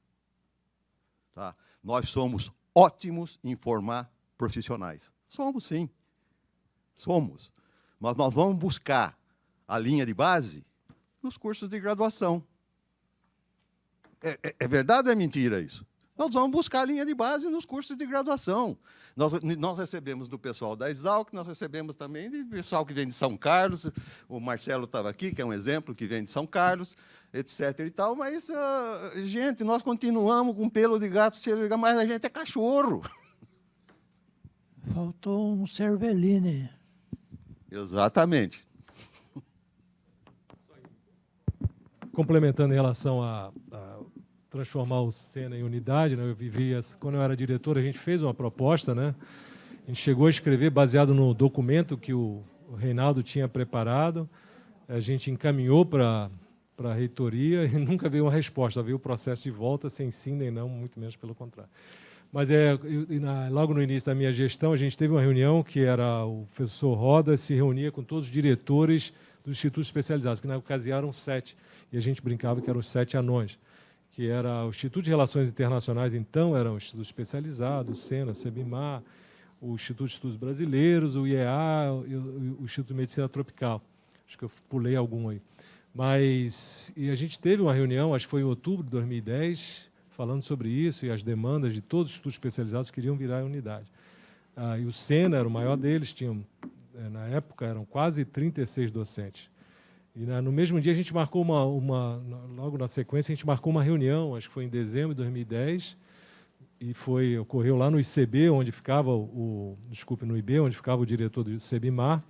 Tá? Nós somos ótimos em formar profissionais. Somos, sim. Somos. Mas nós vamos buscar a linha de base nos cursos de graduação. É verdade ou é mentira isso? Nós vamos buscar a linha de base nos cursos de graduação. Nós recebemos do pessoal da Exalc, nós recebemos também do pessoal que vem de São Carlos, o Marcelo estava aqui, que é um exemplo, que vem de São Carlos, etc. e tal, mas, gente, nós continuamos com pelo de gato, mas a gente é cachorro. Faltou um Cervelini. Exatamente. Complementando em relação a transformar o Sena em unidade, né? Quando eu era diretor, a gente fez uma proposta, né? A gente chegou a escrever baseado no documento que o Reinaldo tinha preparado, a gente encaminhou para a reitoria e nunca veio uma resposta, veio o processo de volta sem sim nem não, muito menos pelo contrário. Mas logo no início da minha gestão, a gente teve uma reunião que era o professor Roda se reunia com todos os diretores dos institutos especializados, que na ocasião eram 7, e a gente brincava que eram os 7 anões, que era o Instituto de Relações Internacionais, então, era o Instituto Especializado, o Sena, o Sebimar, o Instituto de Estudos Brasileiros, o IEA, o Instituto de Medicina Tropical. Acho que eu pulei algum aí. E a gente teve uma reunião, acho que foi em outubro de 2010, falando sobre isso, e as demandas de todos os institutos especializados que queriam virar unidade. E o Sena era o maior deles, na época, eram quase 36 docentes. E no mesmo dia a gente marcou logo na sequência, a gente marcou uma reunião, acho que foi em dezembro de 2010, e ocorreu lá no ICB, onde ficava no IB, onde ficava o diretor do Sebimar,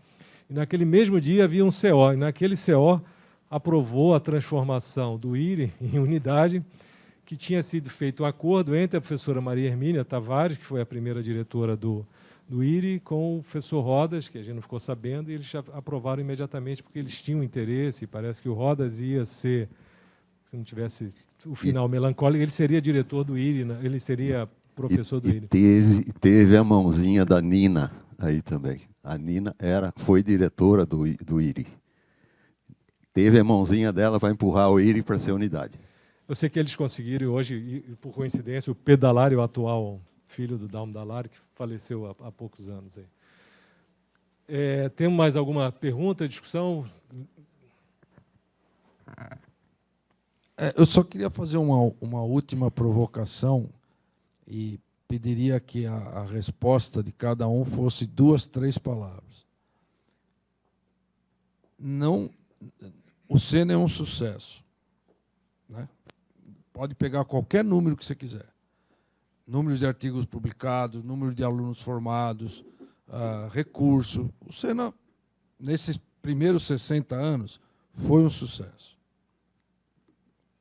e naquele mesmo dia havia um CO, e naquele CO aprovou a transformação do IRI em unidade, que tinha sido feito um acordo entre a professora Maria Hermínia Tavares, que foi a primeira diretora do IRI, com o professor Rodas, que a gente não ficou sabendo, e eles já aprovaram imediatamente, porque eles tinham interesse, e parece que o Rodas ia ser, se não tivesse o final melancólico, ele seria diretor do IRI, né? Ele seria professor do IRI. Teve a mãozinha da Nina aí também. A Nina foi diretora do IRI. Teve a mãozinha dela para empurrar o IRI para ser unidade. Eu sei que eles conseguiram, hoje, e por coincidência, o Pedalário atual, filho do Dalmo Dallario, que faleceu há poucos anos. Aí. Temos mais alguma pergunta, discussão? Eu só queria fazer uma última provocação e pediria que a resposta de cada um fosse 2, 3 palavras. O Sena é um sucesso, né? Pode pegar qualquer número que você quiser. Números de artigos publicados, número de alunos formados, recurso. O Sena, nesses primeiros 60 anos, foi um sucesso.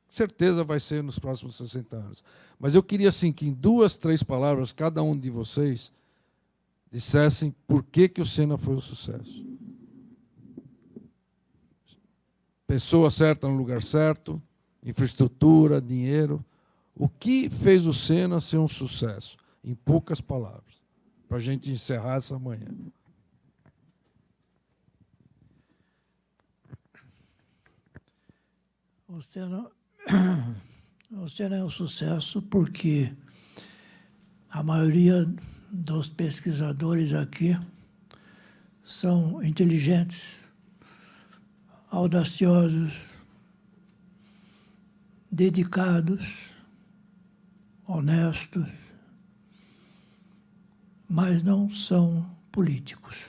Certeza vai ser nos próximos 60 anos. Mas eu queria, assim, que em 2, 3 palavras, cada um de vocês dissessem por que o Sena foi um sucesso. Pessoa certa no lugar certo, infraestrutura, dinheiro. O que fez o Sena ser um sucesso? Em poucas palavras, para a gente encerrar essa manhã. O Sena é um sucesso porque a maioria dos pesquisadores aqui são inteligentes, audaciosos, dedicados, honestos, mas não são políticos.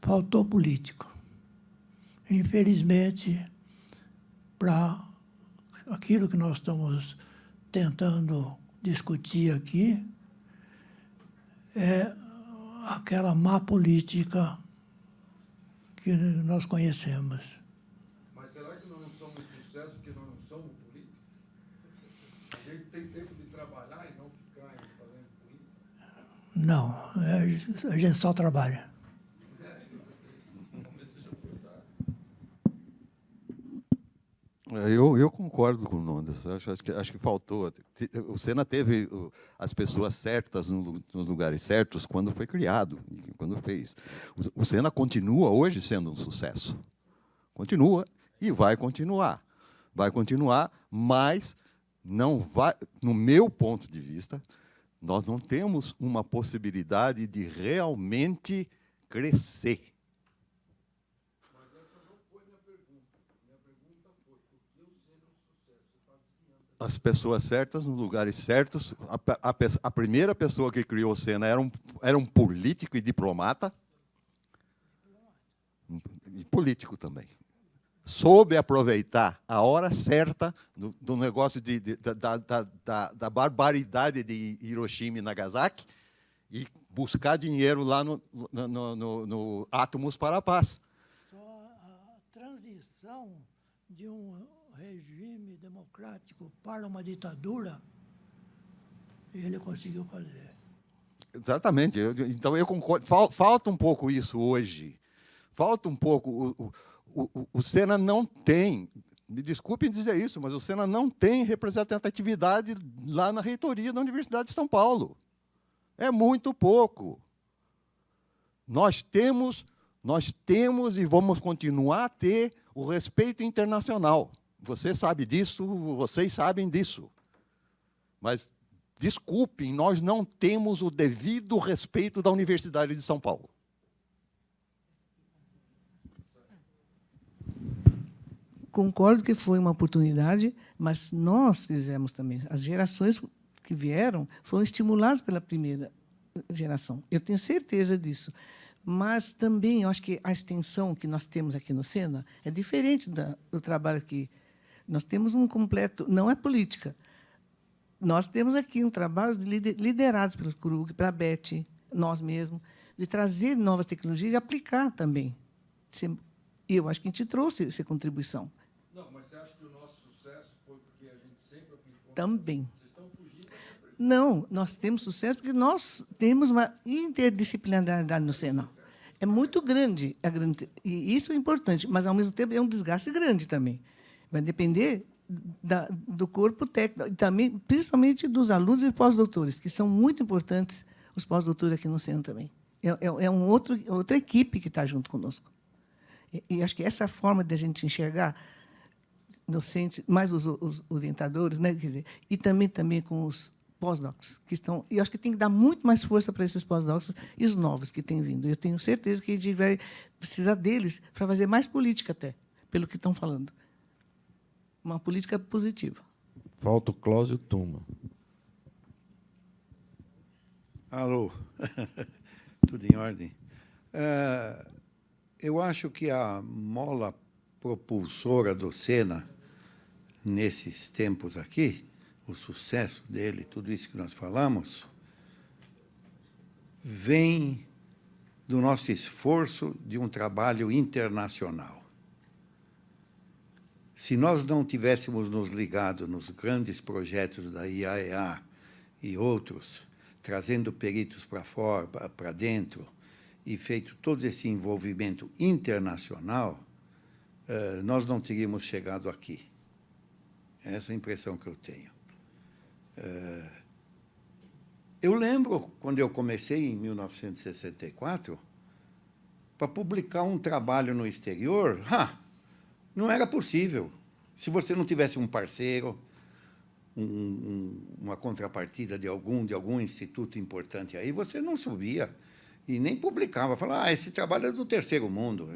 Faltou político. Infelizmente, para aquilo que nós estamos tentando discutir aqui, é aquela má política que nós conhecemos. Mas será que nós não somos sucesso porque nós não somos políticos? A gente tem tempo de trabalhar e não ficar fazendo política? Não, a gente só trabalha. Eu concordo com o Nondas. Acho que faltou. O Sena teve as pessoas certas nos lugares certos quando foi criado, quando fez. O Sena continua hoje sendo um sucesso. Continua e vai continuar. Vai continuar, mas não vai, no meu ponto de vista, nós não temos uma possibilidade de realmente crescer. As pessoas certas, nos lugares certos. A primeira pessoa que criou o Sena era um político e diplomata. E político também. Soube aproveitar a hora certa do negócio da barbaridade de Hiroshima e Nagasaki e buscar dinheiro lá no Átomos para a Paz. Só a transição de um regime democrático para uma ditadura, ele conseguiu fazer. Exatamente. Então, eu concordo. Falta um pouco isso hoje. Falta um pouco. O Sena não tem, me desculpem dizer isso, mas o Sena não tem representatividade lá na reitoria da Universidade de São Paulo. É muito pouco. Nós temos e vamos continuar a ter o respeito internacional. Você sabe disso, vocês sabem disso. Mas, desculpem, nós não temos o devido respeito da Universidade de São Paulo. Concordo que foi uma oportunidade, mas nós fizemos também. As gerações que vieram foram estimuladas pela primeira geração. Eu tenho certeza disso. Mas também, eu acho que a extensão que nós temos aqui no Sena é diferente do trabalho que nós temos um completo... Não é política. Nós temos aqui um trabalho liderados pelo Krug, pela Beth, nós mesmos, de trazer novas tecnologias e aplicar também. E eu acho que a gente trouxe essa contribuição. Não, mas você acha que o nosso sucesso foi porque a gente sempre aplicou? Também. Vocês estão fugindo? Não, nós temos sucesso porque nós temos uma interdisciplinaridade no Sena. É muito grande, e isso é importante, mas, ao mesmo tempo, é um desgaste grande também. Vai depender do corpo técnico, e também, principalmente dos alunos e pós-doutores, que são muito importantes, os pós-doutores aqui no Sena também. É outra equipe que está junto conosco. E acho que essa forma de a gente enxergar docentes, mais os orientadores, né, quer dizer, e também com os pós-docs, que estão... E acho que tem que dar muito mais força para esses pós-docs e os novos que têm vindo. Eu tenho certeza que a gente vai precisar deles para fazer mais política até, pelo que estão falando. Uma política positiva. Falta o Cláudio Tuma. Alô, tudo em ordem? Eu acho que a mola propulsora do Sena, nesses tempos aqui, o sucesso dele, tudo isso que nós falamos, vem do nosso esforço de um trabalho internacional. Se nós não tivéssemos nos ligado nos grandes projetos da IAEA e outros, trazendo peritos para fora, para dentro, e feito todo esse envolvimento internacional, nós não teríamos chegado aqui. Essa é a impressão que eu tenho. Eu lembro, quando eu comecei, em 1964, para publicar um trabalho no exterior, não era possível. Se você não tivesse um parceiro, uma contrapartida de algum instituto importante aí, você não subia e nem publicava. Falava, esse trabalho é do terceiro mundo,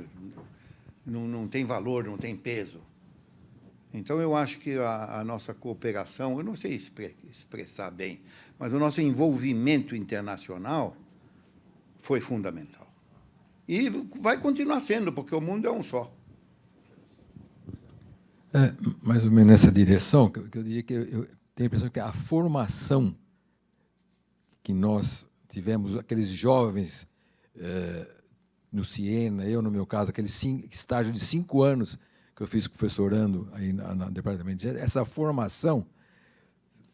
não tem valor, não tem peso. Então, eu acho que a nossa cooperação, eu não sei expressar bem, mas o nosso envolvimento internacional foi fundamental. E vai continuar sendo, porque o mundo é um só. Mais ou menos nessa direção, que eu diria que eu tenho a impressão que a formação que nós tivemos, aqueles jovens no Siena, eu, no meu caso, aquele estágio de 5 anos que eu fiz professorando aí no departamento de essa formação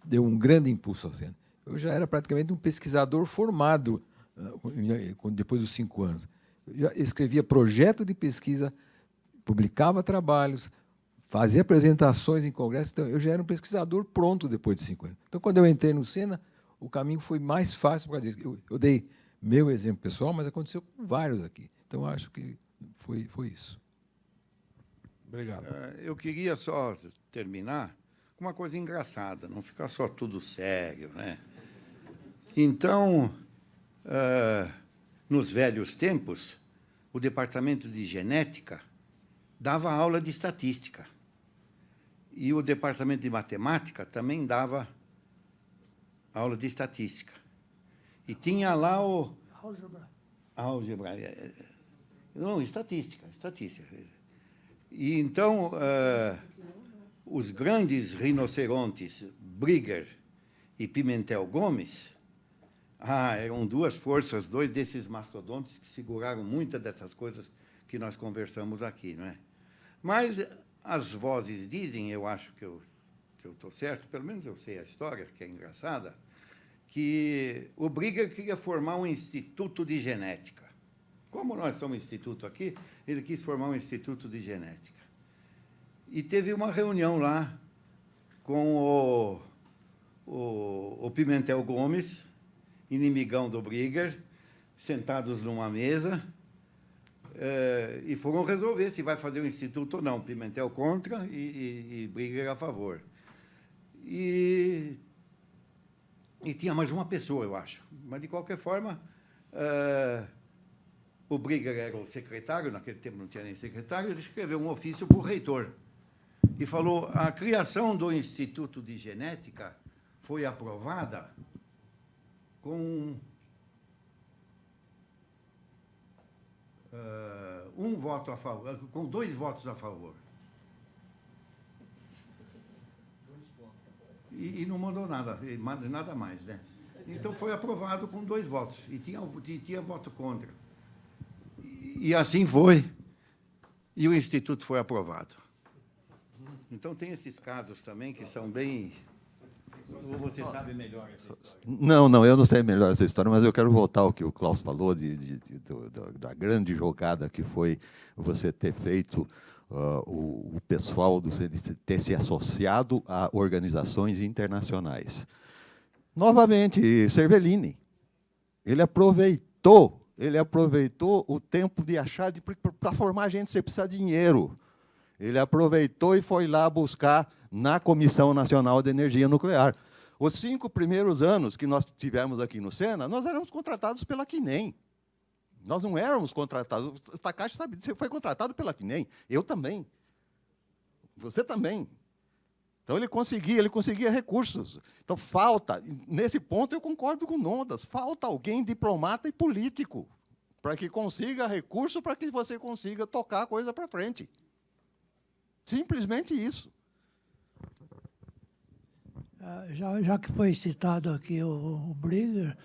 deu um grande impulso ao Sena. eu já era praticamente um pesquisador formado depois dos 5 anos. Eu já escrevia projeto de pesquisa, publicava trabalhos, fazia apresentações em congressos, então eu já era um pesquisador pronto depois de 5 anos. Então, quando eu entrei no Sena, o caminho foi mais fácil por causa disso. Eu dei meu exemplo pessoal, mas aconteceu com vários aqui. Então, acho que foi isso. Obrigado. Eu queria só terminar com uma coisa engraçada, não ficar só tudo sério, né? Então, nos velhos tempos, o departamento de genética dava aula de estatística. E o departamento de matemática também dava aula de estatística. E tinha lá o... Álgebra. Não, estatística. E então, os grandes rinocerontes, Brigger e Pimentel Gomes, eram duas forças, dois desses mastodontes que seguraram muitas dessas coisas que nós conversamos aqui, não é? Mas as vozes dizem, eu acho que eu estou certo, pelo menos eu sei a história, que é engraçada, que o Brigger queria formar um instituto de genética. Como nós somos instituto aqui, ele quis formar um instituto de genética. E teve uma reunião lá com o Pimentel Gomes, inimigão do Brigger, sentados numa mesa, e foram resolver se vai fazer o instituto ou não. Pimentel contra e Brigger a favor. E tinha mais uma pessoa, eu acho. Mas, de qualquer forma, o Brigger era o secretário, naquele tempo não tinha nem secretário, ele escreveu um ofício para o reitor e falou: a criação do Instituto de Genética foi aprovada com um voto a favor, com 2 votos a favor. E não mandou nada mais, né? Então foi aprovado com 2 votos e tinha voto contra. E assim foi. E o Instituto foi aprovado. Então tem esses casos também que são bem... Ou você sabe melhor essa história? Não, eu não sei melhor essa história, mas eu quero voltar ao que o Klaus falou da grande jogada que foi você ter feito o pessoal ter se associado a organizações internacionais. Novamente, Cervellini, ele aproveitou o tempo de achar para formar gente você precisa de dinheiro. Ele aproveitou e foi lá buscar na Comissão Nacional de Energia Nuclear. Os 5 primeiros anos que nós tivemos aqui no Sena, nós éramos contratados pela QNEM. Nós não éramos contratados. O Takashi sabe, você foi contratado pela QNEM. Eu também. Você também. Então, ele conseguia recursos. Então, falta, nesse ponto eu concordo com o Nondas, falta alguém diplomata e político para que consiga recurso, para que você consiga tocar a coisa para frente. Simplesmente isso. Já que foi citado aqui o Brigger,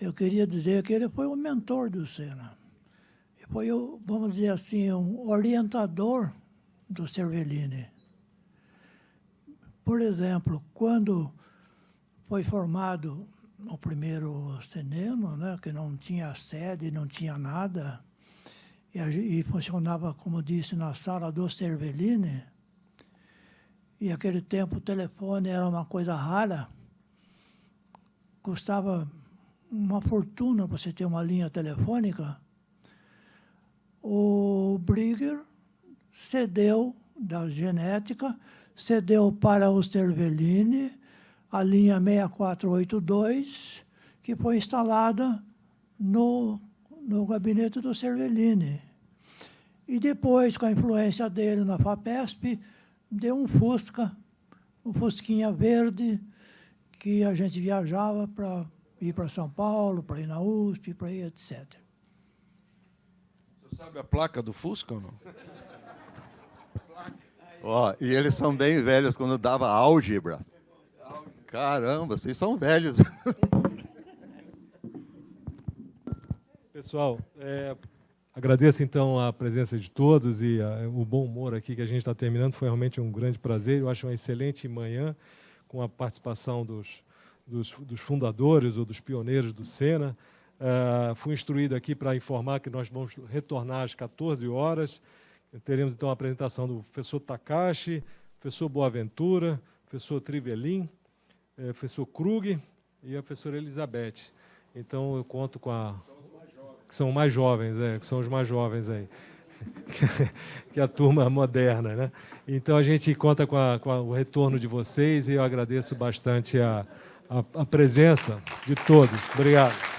eu queria dizer que ele foi o mentor do Sena. Foi, vamos dizer assim, um orientador do Cervellini. Por exemplo, quando foi formado o primeiro Seneno, né, que não tinha sede, não tinha nada, e funcionava, como disse, na sala do Cervellini, e naquele tempo o telefone era uma coisa rara, custava uma fortuna para você ter uma linha telefônica. O Brigger cedeu da genética, cedeu para o Cervellini a linha 6482, que foi instalada no gabinete do Cervellini. E depois, com a influência dele na FAPESP, deu um Fusquinha verde, que a gente viajava para ir para São Paulo, para ir na USP, para ir, etc. Você sabe a placa do Fusca ou não? E eles são bem velhos quando dava álgebra. Caramba, vocês são velhos. Pessoal, agradeço, então, a presença de todos e o bom humor aqui que a gente está terminando. Foi realmente um grande prazer. Eu acho uma excelente manhã com a participação dos fundadores ou dos pioneiros do Sena. Fui instruído aqui para informar que nós vamos retornar às 14 horas. Teremos, então, a apresentação do professor Takashi, professor Boaventura, professor Trivelin, professor Krug e a professora Elizabeth. Então, eu conto com que são mais jovens, que são os mais jovens aí, que é a turma moderna, né? Então, a gente conta com o retorno de vocês e eu agradeço bastante a presença de todos. Obrigado.